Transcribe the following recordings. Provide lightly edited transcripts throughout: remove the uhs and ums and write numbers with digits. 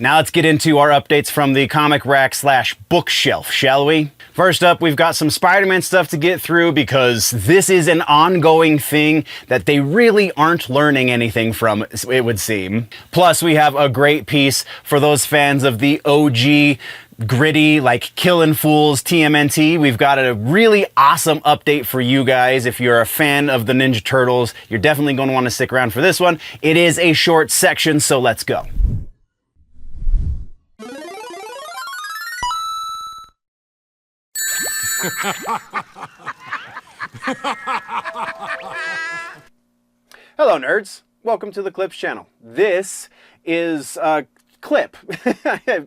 Now let's get into our updates from the comic rack / bookshelf, shall we? First up, we've got some Spider-Man stuff to get through because this is an ongoing thing that they really aren't learning anything from, it would seem. Plus, we have a great piece for those fans of the OG gritty, like Killin' Fools TMNT. We've got a really awesome update for you guys. If you're a fan of the Ninja Turtles, you're definitely going to want to stick around for this one. It is a short section, so let's go. Hello nerds, welcome to the Clips channel. This is a clip,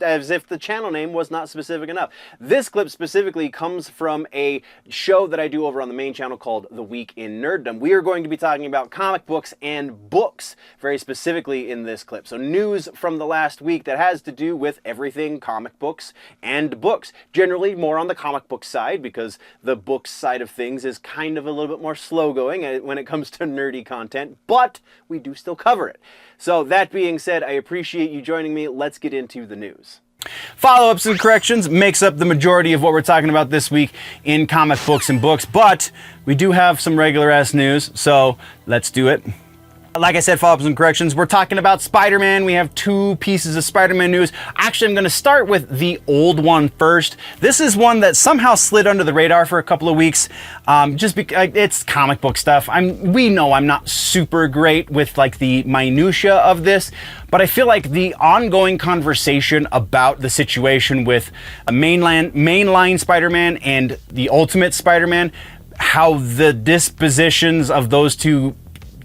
as if the channel name was not specific enough. This clip specifically comes from a show that I do over on the main channel called The Week in Nerddom. We are going to be talking about comic books and books very specifically in this clip. So news from the last week that has to do with everything comic books and books. Generally more on the comic book side because the books side of things is kind of a little bit more slow going when it comes to nerdy content, but we do still cover it. So that being said, I appreciate you joining me. Let's get into the news. Follow-ups and corrections makes up the majority of what we're talking about this week in comic books and books, but we do have some regular-ass news, so let's do it. Like I said, follow-ups and corrections, we're talking about Spider-Man. We have two pieces of Spider-Man news. Actually, I'm going to start with the old one first. This is one that somehow slid under the radar for a couple of weeks, just because it's comic book stuff. We know I'm not super great with like the minutia of this, but I feel like the ongoing conversation about the situation with a mainline Spider-Man and the Ultimate Spider-Man, how the dispositions of those two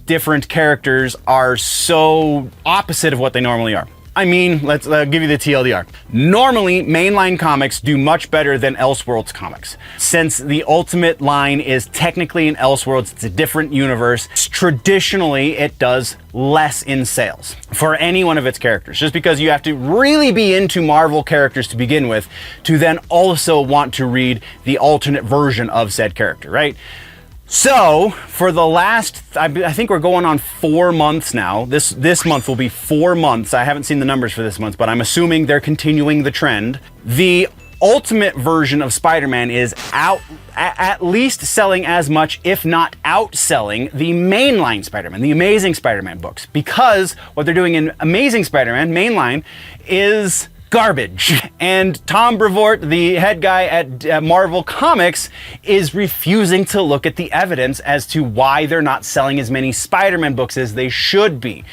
different characters are so opposite of what they normally are. I mean, let's give you the TLDR. Normally, mainline comics do much better than Elseworlds comics. Since the Ultimate line is technically an Elseworlds, it's a different universe, traditionally it does less in sales for any one of its characters, just because you have to really be into Marvel characters to begin with to then also want to read the alternate version of said character, right? So, for the last, I think we're going on 4 months now. This month will be 4 months. I haven't seen the numbers for this month, but I'm assuming they're continuing the trend. The Ultimate version of Spider-Man is out, at least selling as much, if not outselling, the mainline Spider-Man, the Amazing Spider-Man books. Because what they're doing in Amazing Spider-Man, mainline, is garbage. And Tom Brevoort, the head guy at Marvel Comics, is refusing to look at the evidence as to why they're not selling as many Spider-Man books as they should be.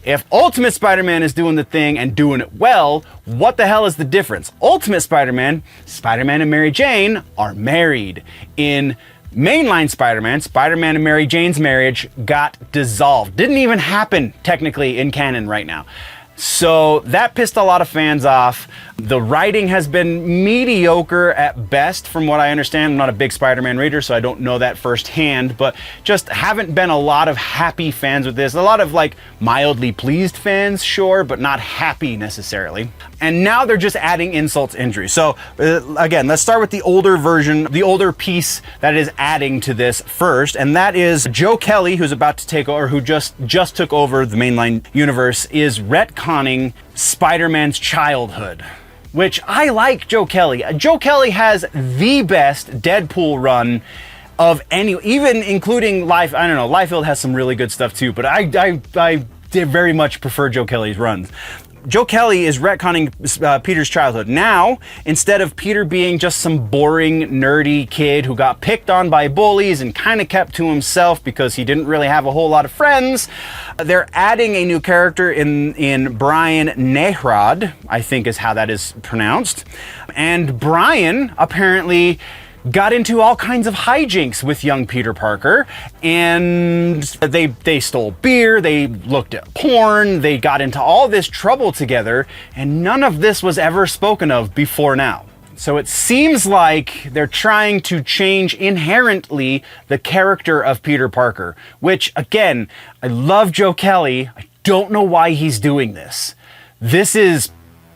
If Ultimate Spider-Man is doing the thing and doing it well, what the hell is the difference? Ultimate Spider-Man, Spider-Man and Mary Jane are married. In mainline Spider-Man, Spider-Man and Mary Jane's marriage got dissolved. Didn't even happen technically in canon right now. So that pissed a lot of fans off. The writing has been mediocre at best from what I understand. I'm not a big Spider-Man reader, so I don't know that firsthand, but just haven't been a lot of happy fans with this. A lot of like mildly pleased fans, sure, but not happy necessarily. And now they're just adding insult to injury. So again, let's start with the older version, the older piece that is adding to this first, and that is Joe Kelly, who's about to take over, who just took over the mainline universe, is retconning Spider-Man's childhood. Which I like Joe Kelly. Joe Kelly has the best Deadpool run of any, even including Life. I don't know, Liefeld has some really good stuff too, but I very much prefer Joe Kelly's runs. Joe Kelly is retconning Peter's childhood. Now, instead of Peter being just some boring, nerdy kid who got picked on by bullies and kind of kept to himself because he didn't really have a whole lot of friends, they're adding a new character in Brian Nehrid, I think is how that is pronounced. And Brian apparently got into all kinds of hijinks with young Peter Parker, and they stole beer, they looked at porn, they got into all this trouble together, and none of this was ever spoken of before now. So it seems like they're trying to change inherently the character of Peter Parker, which again, I love Joe Kelly. I don't know why he's doing this. This is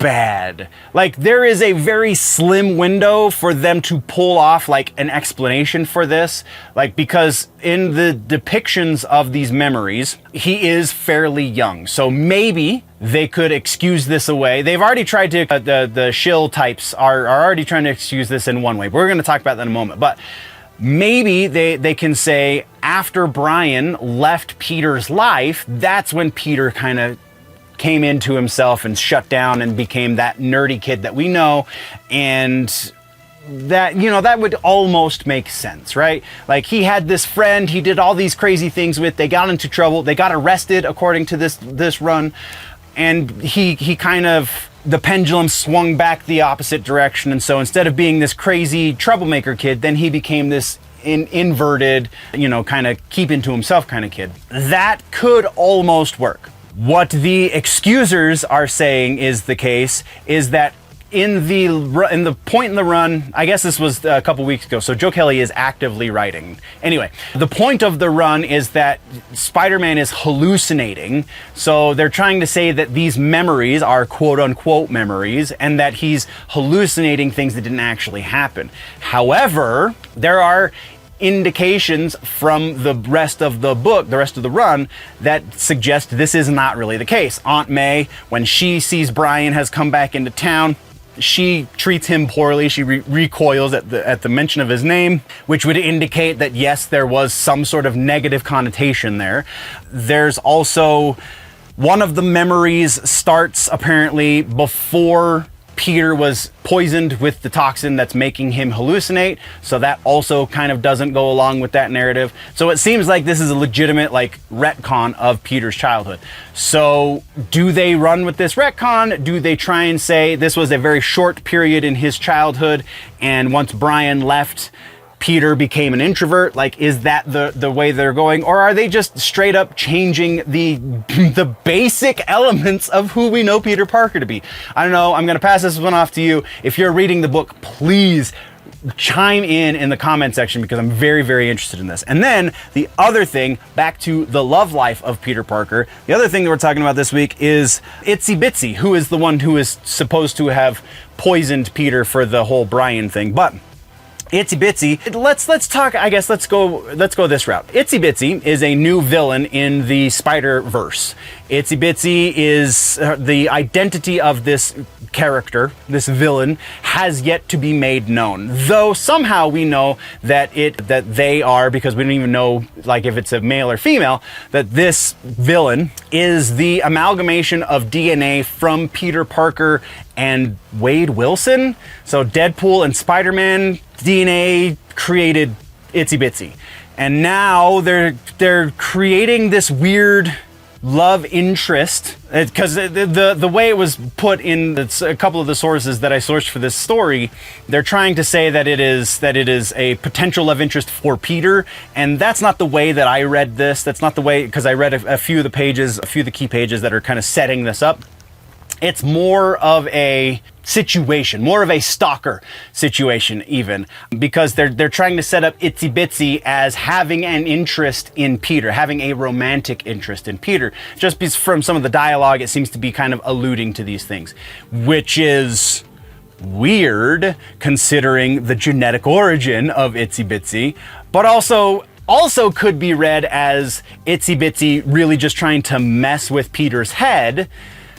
bad. Like, there is a very slim window for them to pull off like an explanation for this, like, because in the depictions of these memories, he is fairly young. So maybe they could excuse this away. They've already tried to, the shill types are already trying to excuse this in one way. We're going to talk about that in a moment, but maybe they can say after Brian left Peter's life, that's when Peter kind of came into himself and shut down and became that nerdy kid that we know. And that, you know, that would almost make sense, right? Like, he had this friend he did all these crazy things with, they got into trouble, they got arrested according to this run, and he kind of, the pendulum swung back the opposite direction. And so instead of being this crazy troublemaker kid, then he became this inverted, you know, kind of keeping to himself kind of kid. That could almost work. What the excusers are saying is the case is that in the point in the run, I guess this was a couple weeks ago, so Joe Kelly is actively writing. Anyway, the point of the run is that Spider-Man is hallucinating, so they're trying to say that these memories are quote-unquote memories, and that he's hallucinating things that didn't actually happen. However, there are indications from the rest of the book, the rest of the run, that suggest this is not really the case. Aunt May, when she sees Brian has come back into town, she treats him poorly. She recoils at the mention of his name, which would indicate that yes, there was some sort of negative connotation there. There's also one of the memories starts apparently before Peter was poisoned with the toxin that's making him hallucinate, so that also kind of doesn't go along with that narrative. So it seems like this is a legitimate like retcon of Peter's childhood. So do they run with this retcon? Do they try and say this was a very short period in his childhood, and once Brian left, Peter became an introvert? Like, is that the way they're going? Or are they just straight up changing the basic elements of who we know Peter Parker to be? I don't know. I'm going to pass this one off to you. If you're reading the book, please chime in the comment section, because I'm very, very interested in this. And then the other thing, back to the love life of Peter Parker, the other thing that we're talking about this week is Itsy Bitsy, who is the one who is supposed to have poisoned Peter for the whole Brian thing. But Itsy Bitsy, let's talk, I guess let's go this route. Itsy Bitsy is a new villain in the Spider-Verse. Itsy Bitsy is the identity of this character, this villain, has yet to be made known. Though somehow we know that they are, because we don't even know like if it's a male or female, that this villain is the amalgamation of DNA from Peter Parker and Wade Wilson. So Deadpool and Spider-Man DNA created Itsy Bitsy. And now they're creating this weird love interest, because the way it was put in a couple of the sources that I sourced for this story, they're trying to say that it is a potential love interest for Peter, and that's not the way that I read this. That's not the way, because I read a few of the key pages that are kind of setting this up. It's more of a situation, more of a stalker situation even, because they're trying to set up Itsy Bitsy as having an interest in Peter, having a romantic interest in Peter. Just because from some of the dialogue, it seems to be kind of alluding to these things, which is weird considering the genetic origin of Itsy Bitsy, but also could be read as Itsy Bitsy really just trying to mess with Peter's head.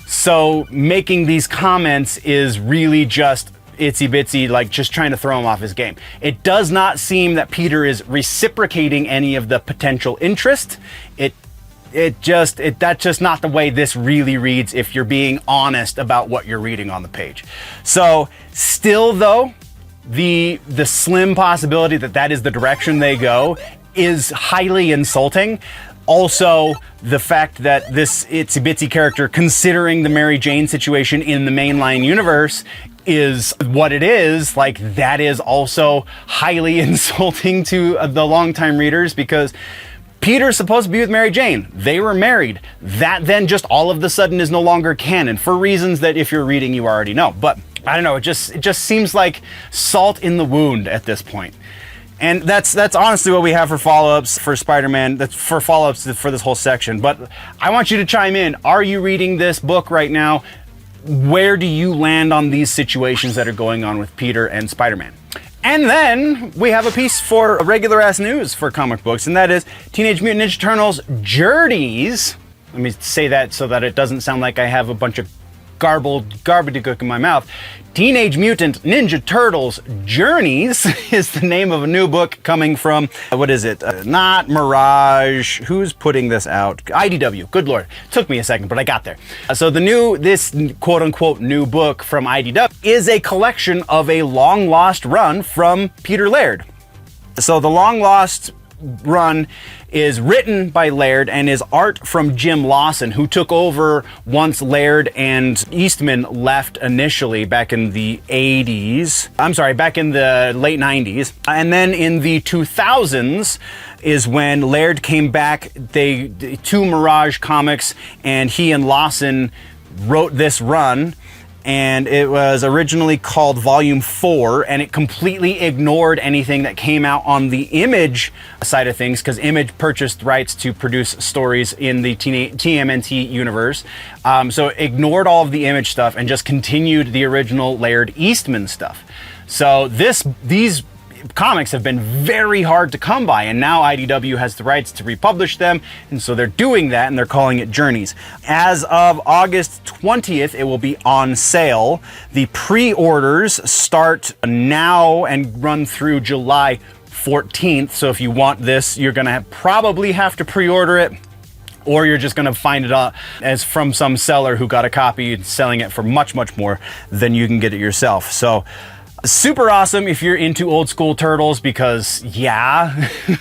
So making these comments is really just Itsy Bitsy, like just trying to throw him off his game. It does not seem that Peter is reciprocating any of the potential interest. That's just not the way this really reads if you're being honest about what you're reading on the page. So still though, the slim possibility that is the direction they go is highly insulting. Also, the fact that this Itsy Bitsy character, considering the Mary Jane situation in the mainline universe, is what it is, like, that is also highly insulting to the longtime readers, because Peter's supposed to be with Mary Jane. They were married. That then just all of the sudden is no longer canon, for reasons that if you're reading, you already know. But I don't know, it just seems like salt in the wound at this point. And that's honestly what we have for follow-ups for Spider-Man. That's for follow-ups for this whole section. But I want you to chime in. Are you reading this book right now? where do you land on these situations that are going on with Peter and Spider-Man? And then we have a piece for regular ass news for comic books, and that is Teenage Mutant Ninja Turtles Journeys. Let me say that so that it doesn't sound like I have a bunch of gobbledygook in my mouth. Teenage Mutant Ninja Turtles Journeys is the name of a new book coming from, what is it? Not Mirage. Who's putting this out? IDW. Good Lord. Took me a second, but I got there. So this quote unquote new book from IDW is a collection of a long lost run from Peter Laird. So the long lost run is written by Laird and is art from Jim Lawson, who took over once Laird and Eastman left initially back in the 80s. I'm sorry, back in the late 90s. And then in the 2000s is when Laird came back, to Mirage Comics, and he and Lawson wrote this run. And it was originally called Volume 4, and it completely ignored anything that came out on the Image side of things, because Image purchased rights to produce stories in the TMNT universe. So it ignored all of the Image stuff and just continued the original Laird Eastman stuff. So these comics have been very hard to come by, and now IDW has the rights to republish them, and so they're doing that, and they're calling it Journeys. As of August 20th, it will be on sale. The pre-orders start now and run through July 14th, so if you want this, you're gonna probably have to pre-order it, or you're just gonna find it as from some seller who got a copy and selling it for much, much more than you can get it yourself. So super awesome if you're into old school Turtles, because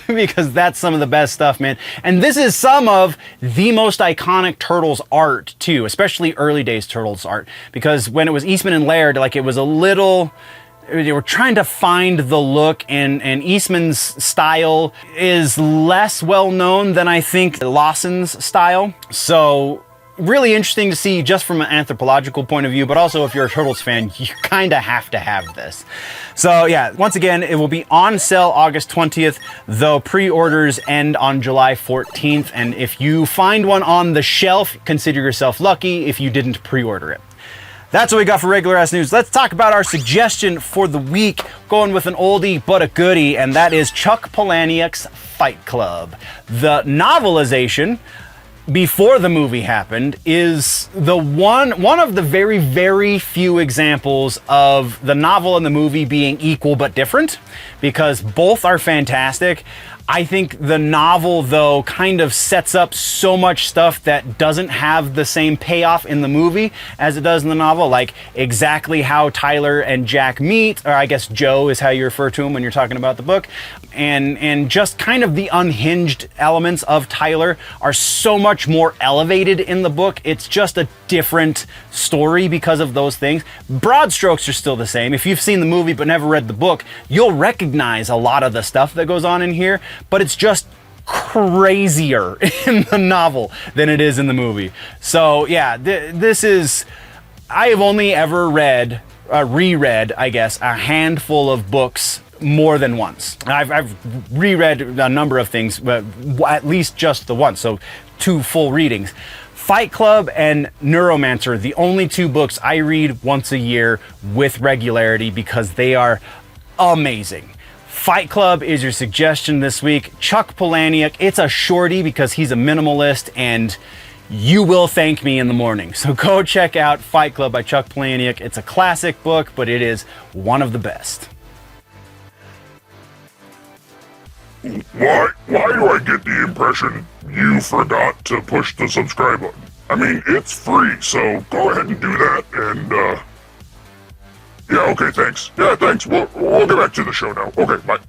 because that's some of the best stuff, man. And this is some of the most iconic Turtles art too, especially early days Turtles art, because when it was Eastman and Laird, like, it was a little, they were trying to find the look, and Eastman's style is less well known than I think Lawson's style. So really interesting to see just from an anthropological point of view, but also if you're a Turtles fan, you kind of have to have this. So yeah, once again, it will be on sale August 20th, though pre-orders end on July 14th. And if you find one on the shelf, consider yourself lucky if you didn't pre-order it. That's what we got for regular ass news. Let's talk about our suggestion for the week, going with an oldie but a goodie, and that is Chuck Palahniuk's Fight Club. The novelization before the movie happened is the one of the very, very few examples of the novel and the movie being equal but different, because both are fantastic. I think the novel, though, kind of sets up so much stuff that doesn't have the same payoff in the movie as it does in the novel, like exactly how Tyler and Jack meet, or I guess Joe is how you refer to him when you're talking about the book, and just kind of the unhinged elements of Tyler are so much more elevated in the book. It's just a different story because of those things. Broad strokes are still the same. If you've seen the movie but never read the book, you'll recognize a lot of the stuff that goes on in here, but it's just crazier in the novel than it is in the movie. So yeah, this is, I have only ever reread, I guess, a handful of books more than once. I've reread a number of things, but at least just the once, so 2 full readings. Fight Club and Neuromancer, the only 2 books I read once a year with regularity because they are amazing. Fight Club is your suggestion this week. Chuck Palahniuk, it's a shorty because he's a minimalist, and you will thank me in the morning. So go check out Fight Club by Chuck Palahniuk. It's a classic book, but it is one of the best. Why do I get the impression you forgot to push the subscribe button? I mean, it's free, so go ahead and do that, and, yeah, okay, thanks. Yeah, thanks. We'll get back to the show now. Okay, bye.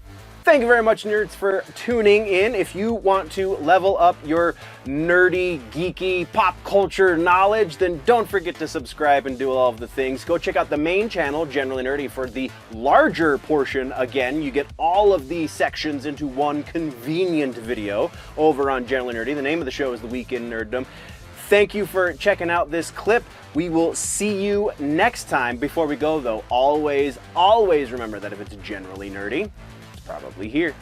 Thank you very much, nerds, for tuning in. If you want to level up your nerdy, geeky, pop culture knowledge, then don't forget to subscribe and do all of the things. Go check out the main channel, Generally Nerdy, for the larger portion. Again, you get all of the sections into one convenient video over on Generally Nerdy. The name of the show is The Week in Nerddom. Thank you for checking out this clip. We will see you next time. Before we go, though, always remember that if it's generally nerdy, it's probably here.